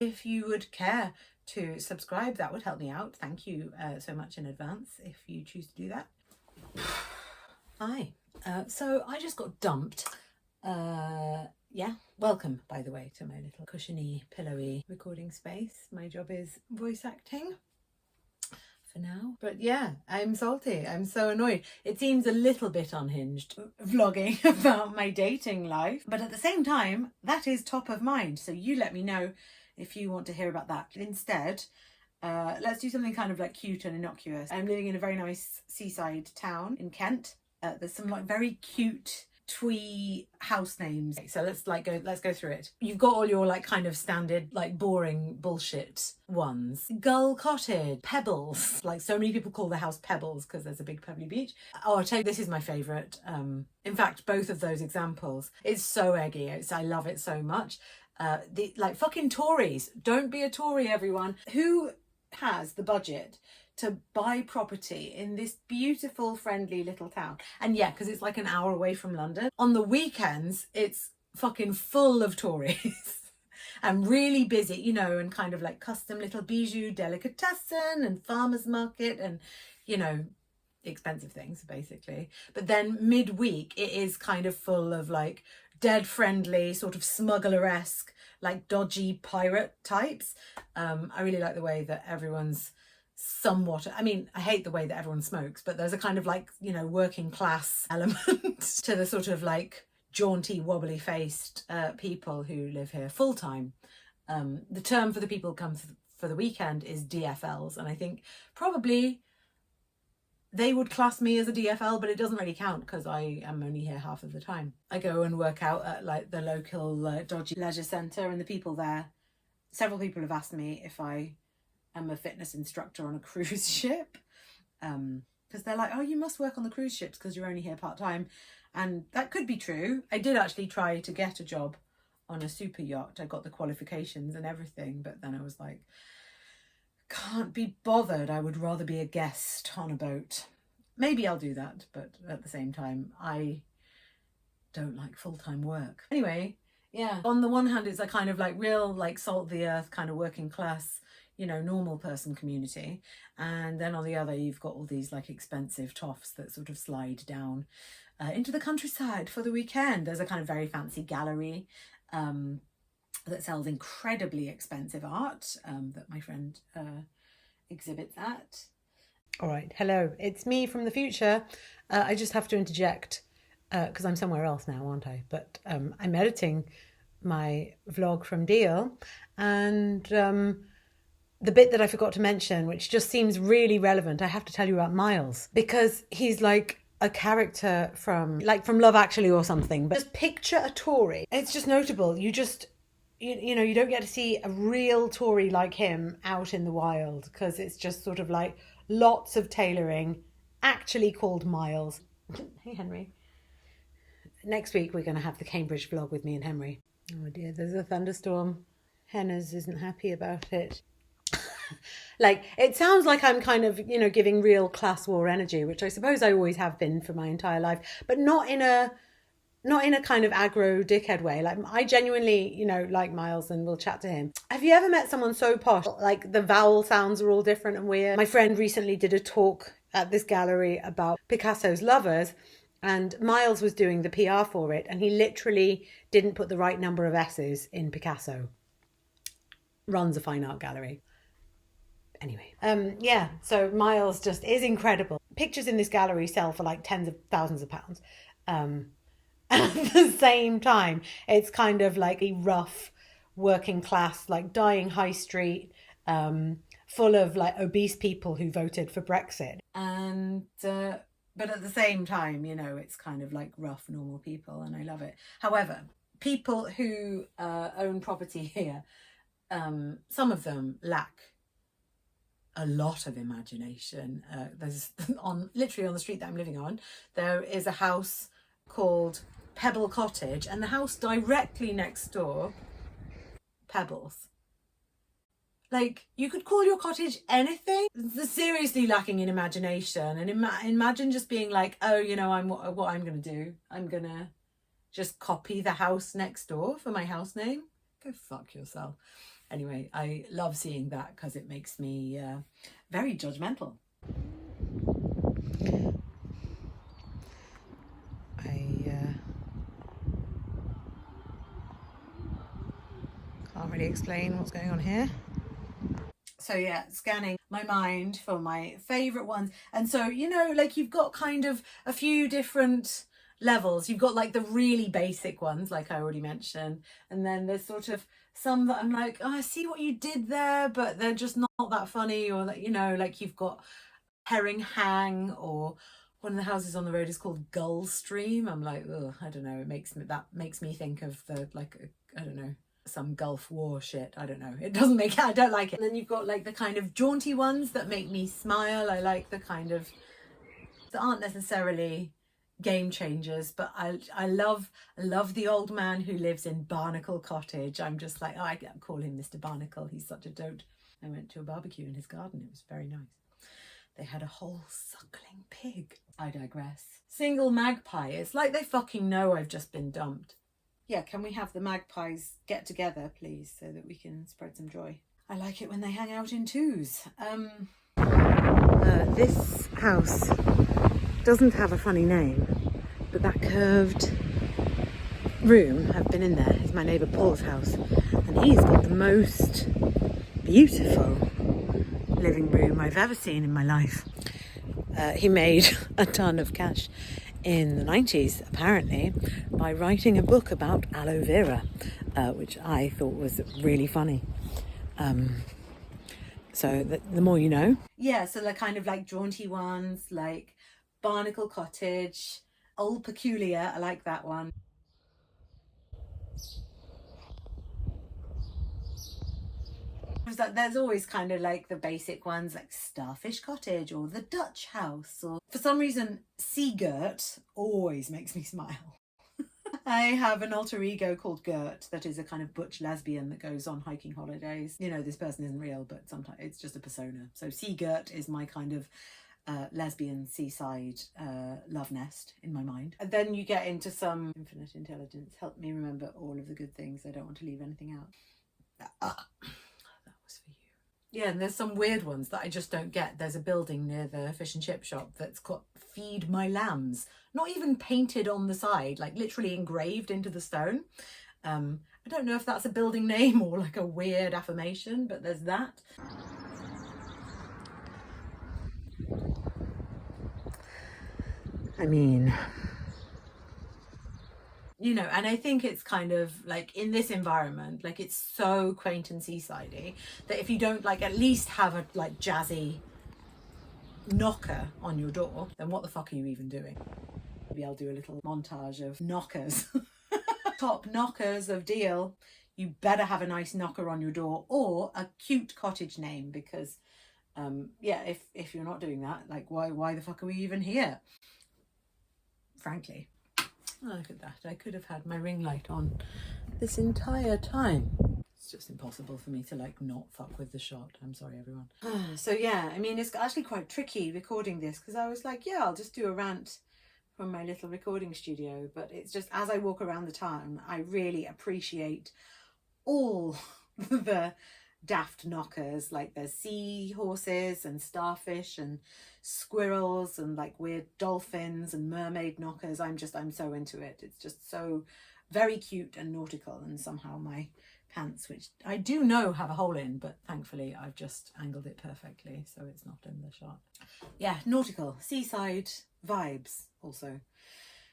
If you would care to subscribe, that would help me out. Thank you so much in advance if you choose to do that. Hi. So I just got dumped. Yeah, welcome, by the way, to my little cushiony, pillowy recording space. My job is voice acting for now. But yeah, I'm salty. I'm so annoyed. It seems a little bit unhinged vlogging about my dating life, but at the same time, that is top of mind. So you let me know if you want to hear about that. Instead, let's do something kind of like cute and innocuous. I'm living in a very nice seaside town in Kent. There's some like very cute twee house names. So let's go through it. You've got all your like kind of standard like boring bullshit ones. Gull Cottage, Pebbles. Like so many people call the house Pebbles because there's a big pebbly beach. Oh, I'll tell you, this is my favourite. In fact, both of those examples. It's so eggy. I love it so much. The like fucking Tories. Don't be a Tory, everyone. Who has the budget to buy property in this beautiful, friendly little town? And yeah, because it's like an hour away from London. On the weekends, it's fucking full of Tories and really busy, you know, and kind of like custom little bijou delicatessen and farmer's market and, you know, expensive things basically. But then midweek, it is kind of full of like dead friendly, sort of smuggler-esque, like dodgy pirate types. I really like the way that everyone's somewhat, I mean, I hate the way that everyone smokes, but there's a kind of like, you know, working class element to the sort of like jaunty, wobbly faced people who live here full time. The term for the people who come for the weekend is DFLs, and I think probably they would class me as a DFL, but it doesn't really count because I am only here half of the time. I go and work out at like the local dodgy leisure centre, and the people there, several people have asked me if I am a fitness instructor on a cruise ship, because they're like, oh, you must work on the cruise ships because you're only here part-time. And that could be true. I did actually try to get a job on a super yacht. I got the qualifications and everything, but then I was like, can't be bothered. I would rather be a guest on a boat. Maybe I'll do that, but at the same time, I don't like full-time work. Anyway, yeah, on the one hand, it's a kind of like real like salt of the earth kind of working class, you know, normal person community. And then on the other, you've got all these like expensive toffs that sort of slide down into the countryside for the weekend. There's a kind of very fancy gallery that sells incredibly expensive art that my friend exhibits at. All right, hello, it's me from the future. I just have to interject because I'm somewhere else now, aren't I? But I'm editing my vlog from Deal, and the bit that I forgot to mention, which just seems really relevant, I have to tell you about Miles, because he's like a character from Love Actually or something. But just picture a Tory. It's just notable. You know, you don't get to see a real Tory like him out in the wild, because it's just sort of like lots of tailoring, actually called Miles. Hey, Henry. Next week, we're going to have the Cambridge vlog with me and Henry. Oh dear, there's a thunderstorm. Henna's isn't happy about it. Like, it sounds like I'm kind of, you know, giving real class war energy, which I suppose I always have been for my entire life, but not in a kind of aggro dickhead way. Like, I genuinely, you know, like Miles and will chat to him. Have you ever met someone so posh, like the vowel sounds are all different and weird? My friend recently did a talk at this gallery about Picasso's lovers, and Miles was doing the PR for it, and he literally didn't put the right number of S's in Picasso. Runs a fine art gallery. Anyway, yeah, so Miles just is incredible. Pictures in this gallery sell for like tens of thousands of pounds. At the same time, it's kind of like a rough working class, like dying high street, full of like obese people who voted for Brexit. And but at the same time, you know, it's kind of like rough, normal people, and I love it. However, people who own property here, some of them lack a lot of imagination. There's literally on the street that I'm living on, there is a house called Pebble Cottage, and the house directly next door, Pebbles. Like, you could call your cottage anything. They're seriously lacking in imagination. And imagine just being like, oh, you know, what I'm going to do. I'm going to just copy the house next door for my house name. Go fuck yourself. Anyway, I love seeing that because it makes me very judgmental. Can't really explain what's going on here. So yeah, scanning my mind for my favourite ones. And so, you know, like you've got kind of a few different levels. You've got like the really basic ones, like I already mentioned. And then there's sort of some that I'm like, oh, I see what you did there, but they're just not that funny. Or that, you know, like you've got Herring Hang, or one of the houses on the road is called Gull Stream. I'm like, oh, I don't know. That makes me think of the, like, I don't know, some Gulf War shit. I don't know. It doesn't make it. I don't like it. And then you've got like the kind of jaunty ones that make me smile. I like the kind of that aren't necessarily game changers, but I love the old man who lives in Barnacle Cottage. I'm just like, oh, I call him Mr. Barnacle. He's such a dote. I went to a barbecue in his garden. It was very nice. They had a whole suckling pig. I digress. Single magpie. It's like they fucking know I've just been dumped. Yeah, can we have the magpies get together, please, so that we can spread some joy? I like it when they hang out in twos. This house doesn't have a funny name, but that curved room, I've been in there, is my neighbour Paul's house, and he's got the most beautiful living room I've ever seen in my life. He made a ton of cash in the 90s, apparently, by writing a book about aloe vera, which I thought was really funny. So the more you know. Yeah, so they're kind of like jaunty ones, like Barnacle Cottage, Old Peculiar, I like that one. There's always kind of like the basic ones like Starfish Cottage or the Dutch House, or for some reason Sea Girt always makes me smile. I have an alter ego called Gert that is a kind of butch lesbian that goes on hiking holidays. You know, this person isn't real, but sometimes it's just a persona. So Sea Girt is my kind of lesbian seaside love nest in my mind. And then you get into some infinite intelligence. Help me remember all of the good things. I don't want to leave anything out. That was for you. Yeah, and there's some weird ones that I just don't get. There's a building near the fish and chip shop that's got Feed My Lambs. Not even painted on the side, like literally engraved into the stone. I don't know if that's a building name or like a weird affirmation, but there's that. I mean, you know, and I think it's kind of like in this environment, like it's so quaint and seasidey that if you don't like at least have a like jazzy knocker on your door, then what the fuck are you even doing? Maybe I'll do a little montage of knockers. Top knockers of Deal. You better have a nice knocker on your door or a cute cottage name, because yeah, if you're not doing that, like why the fuck are we even here? Frankly. Oh, look at that. I could have had my ring light on this entire time. It's just impossible for me to like not fuck with the shot. I'm sorry, everyone. So yeah, I mean, it's actually quite tricky recording this because I was like, yeah, I'll just do a rant from my little recording studio. But it's just as I walk around the town, I really appreciate all the daft knockers. Like there's seahorses and starfish and squirrels and like weird dolphins and mermaid knockers. I'm so into it. It's just so very cute and nautical, and somehow my pants, which I do know have a hole in, but thankfully I've just angled it perfectly so it's not in the shot. Yeah, nautical, seaside vibes. Also,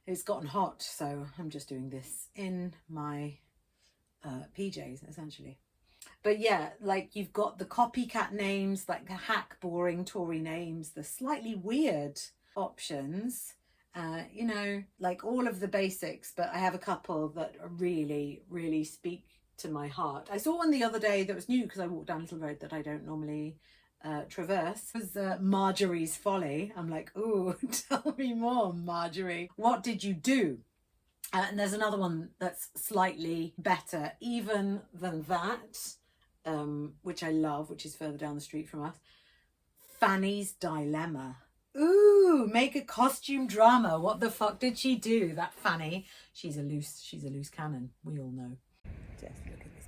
it's gotten hot, so I'm just doing this in my PJs essentially. But yeah, like you've got the copycat names, like the hack boring Tory names, the slightly weird options, you know, like all of the basics, but I have a couple that really, really speak to my heart. I saw one the other day that was new because I walked down a little road that I don't normally traverse. It was Marjorie's Folly. I'm like, ooh, tell me more, Marjorie. What did you do? And there's another one that's slightly better even than that, which I love, which is further down the street from us. Fanny's Dilemma. Ooh, make a costume drama. What the fuck did she do? That Fanny. She's a loose cannon. We all know. Just look at this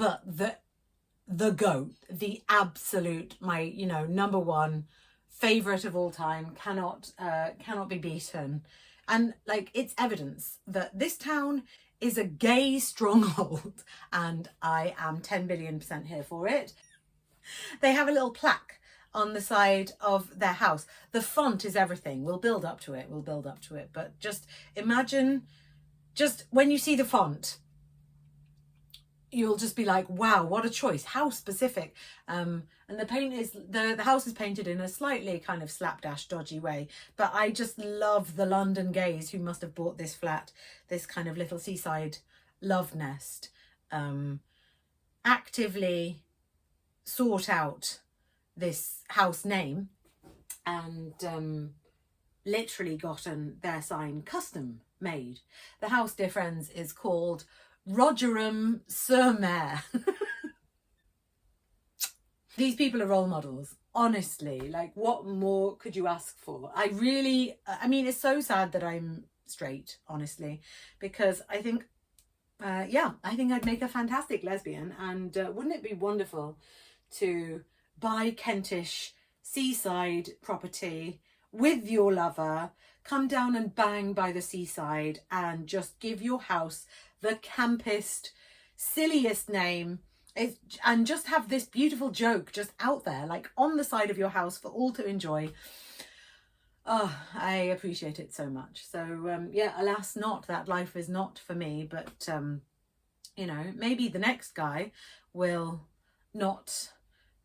but the GOAT, the absolute, my, you know, number one favorite of all time, cannot be beaten. And like, it's evidence that this town is a gay stronghold, and I am 10 billion% here for it. They have a little plaque on the side of their house. The font is everything. We'll build up to it. But just imagine, just when you see the font, you'll just be like, wow, what a choice, how specific. And the paint is, the house is painted in a slightly kind of slapdash dodgy way, but I just love the London gays who must have bought this flat, this kind of little seaside love nest, actively sought out this house name and literally gotten their sign custom made. The house, dear friends, is called Rogerham sur Mer. These people are role models, honestly. Like, what more could you ask for? I mean, it's so sad that I'm straight, honestly, because I think, I think I'd make a fantastic lesbian. And wouldn't it be wonderful to buy Kentish seaside property with your lover, come down and bang by the seaside and just give your house the campest, silliest name, and just have this beautiful joke just out there, like on the side of your house for all to enjoy. Oh, I appreciate it so much. So yeah, alas, not that life is not for me, but you know, maybe the next guy will not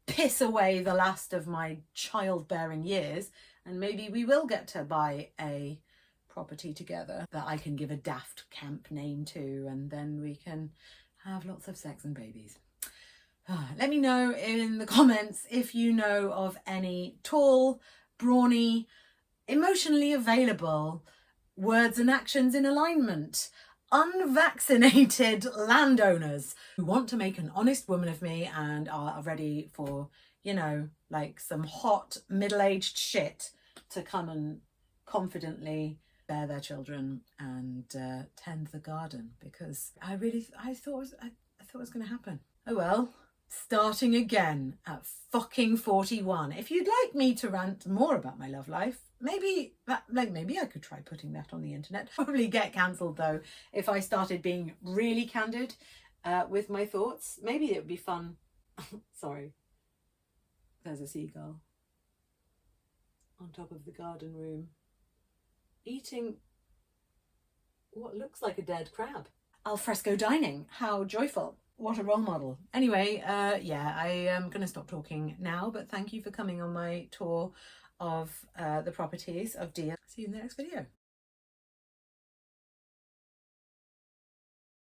piss away the last of my childbearing years, and maybe we will get to buy a property together that I can give a daft camp name to, and then we can have lots of sex and babies. Let me know in the comments if you know of any tall, brawny, emotionally available, words and actions in alignment, unvaccinated landowners who want to make an honest woman of me and are ready for, you know, like some hot middle-aged shit to come and confidently bear their children and tend the garden, because I thought it was going to happen. Oh well, starting again at fucking 41. If you'd like me to rant more about my love life, maybe I could try putting that on the internet. Probably get cancelled though if I started being really candid with my thoughts. Maybe it would be fun. Sorry, there's a seagull on top of the garden room, eating what looks like a dead crab. Al fresco dining, how joyful. What a role model. Anyway, yeah, I am going to stop talking now, but thank you for coming on my tour of the properties of Dia. See you in the next video.